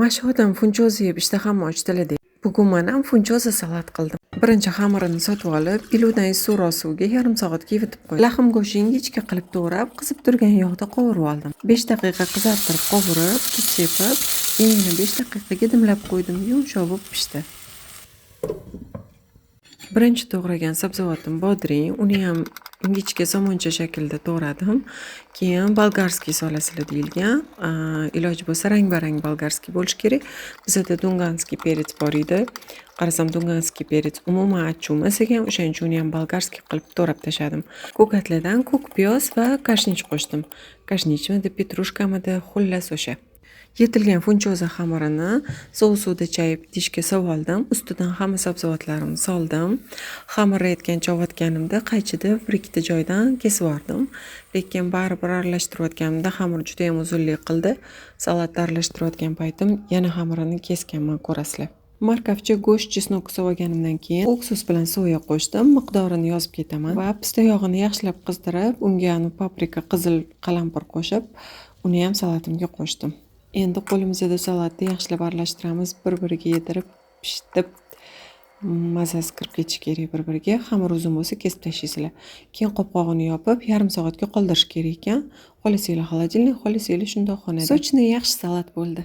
Mashhurdan funchozi yeb ishtaham ochdilar deydi. Bugun men ham funchozi salat qildim. Birinchi xamirini sotib olib, piludan so'roq suvga yarim soatga yuvitib qo'ydim. Lahm go'shtini ingichka qilib to'g'rab, qizib turgan yog'da qovurib oldim. 5 daqiqa qizartirib qovurib, tuz sepib, enini 5 daqiqaga dimlab qo'ydim. Yumshoq bo'lib pishdi. Birinchi to'g'ragan sabzavotim bodring, uni ham ingichka somoncha shaklda to'g'radim. Keyin bolgarskiy solasizlar deyilgan. Iloji bo'lsa rang-barang bolgarskiy bo'lishi kerak. Bizda dunganskiy perets bor edi. Qarasam dunganskiy perets umuman achchiqmas ekan, o'shaning uchun uni ham bolgarskiy qilib to'g'rab tashladim. Ko'katlardan ko'k piyoz va kashnich qo'shdim. Kashnichmidi, petrushkamidi, xullas o'sha. Yetilgan funchoza xamirini sovuq suvda chayib idishga solib oldim. Ustidan hamma sabzavotlarimni soldim. Xamirni aytgan chavatganimda qaychida bir-ikkita joydan kesib oldim. Lekin baribir aralashtirayotganimda xamir juda ham uzunlik qildi. Salatni aralashtirayotgan paytim yana xamirini kesganman, ko'rasizlar. Markavcha go'sht chesnok solib olganimdan keyin oksus bilan soya qo'shdim. Miqdorini yozib ketaman va pista yog'ini yaxshilab qizdirib, unga paprika, qizil qalampir qo'shib, uni ham salatimga qo'shdim. Endi qo'limizda salatni yaxshilab aralashtiramiz, bir-biriga yedirib, pishitib, mazasi kirib ketishi kerak bir-biriga. Xamir uzun bo'lsa kesib tashlaysizlar. Keyin qopqog'ini yopib, yarim soatga qoldirish kerak ekan. Xohlasanglar xolodilnik, xohlasanglar shundoq xonada. Sochni yaxshi salat bo'ldi.